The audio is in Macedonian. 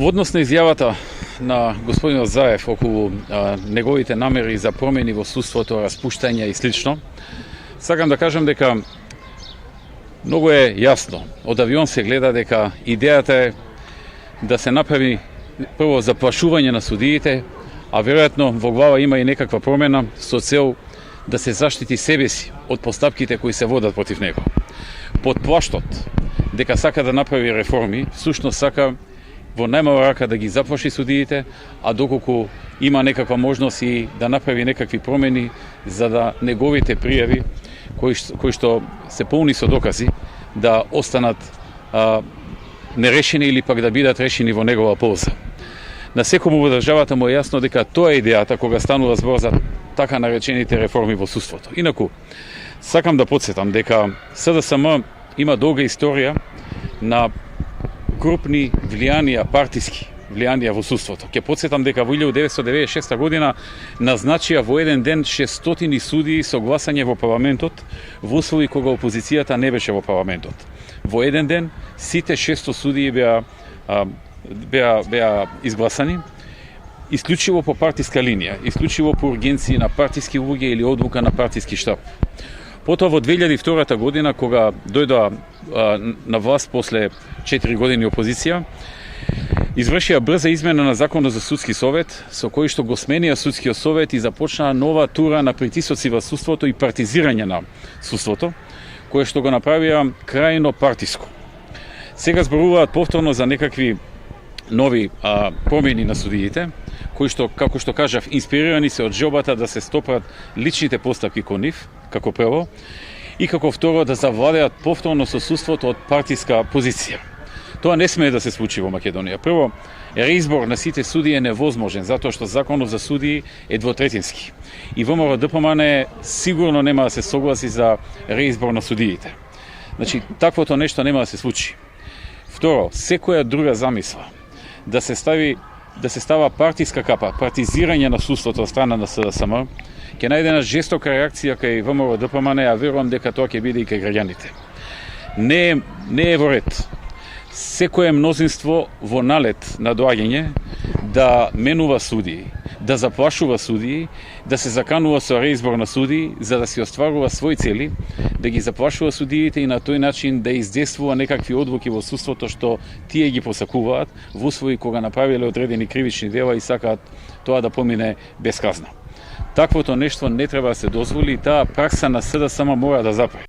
Во однос на изјавата на господинот Заев околу неговите намери за промени во судството, распуштање и слично, сакам да кажам дека многу е јасно. Од авион се гледа дека идејата е да се направи прво заплашување на судиите, а веројатно во глава има и некаква промена со цел да се заштити себе си од постапките кои се водат против него. Под плаштот дека сака да направи реформи, всушност сака во најмала рака да ги заплаши судиите, а доколку има некаква можност и да направи некакви промени за да неговите пријави кои што се полни со докази да останат нерешени или пак да бидат решени во негова полза. На секому во државата му е јасно дека тоа е идејата кога станува збор за така наречените реформи во судството. Инаку, сакам да потсетам дека СДСМ има долга историја на крупни влијанија, партиски влијанија во судството. Ќе потсетам дека во 1996 година назначија во еден ден 600 судии со гласање во парламентот, во услови кога опозицијата не беше во парламентот. Во еден ден сите 600 судии беа изгласани, исклучиво по партиска линија, исклучиво по ургенции на партиски луѓе или одлука на партиски штаб. Потоа во 2002 година, кога дојдоа на власт после 4 години опозиција, извршија брза измена на Законот за судски совет, со кој што го сменија судскиот совет и започнаа нова тура на притисоци во судството и партизирање на судството, кое што го направија крајно партиско. Сега зборуваат повторно за некакви нови промени на судиите, кои што, како што кажав, инспирирани се од желбата да се стопат личните постапки кон нив, како прво, и како второ да завладеат повторно со судството од партиска позиција. Тоа не смее да се случи во Македонија. Прво, реизбор на сите судии е невозможен, затоа што законот за судии е двотретински. И ВМРО ДПМН сигурно нема да се согласи за реизбор на судиите. Значи, таквото нешто нема да се случи. Второ, секоја друга замисла да се става партиска капа, партизирање на судството од страна на СДСМ, ќе најде една жестока реакција кај ВМРО ДПМН, а верувам дека тоа ќе биде и кај граѓаните. Не е во ред секое мнозинство во налет на доаѓање да менува судии, да заплашува судии, да се заканува со реизбор на судии за да си остварува своји цели, да ги заплашува судиите и на тој начин да издействува некакви одлуки во судството што тие ги посакуваат во услови кога направиле одредени кривични дела и сакаат тоа да помине без казна. Таквото нешто не треба да се дозволи и таа пракса на СДСМ мора да запре.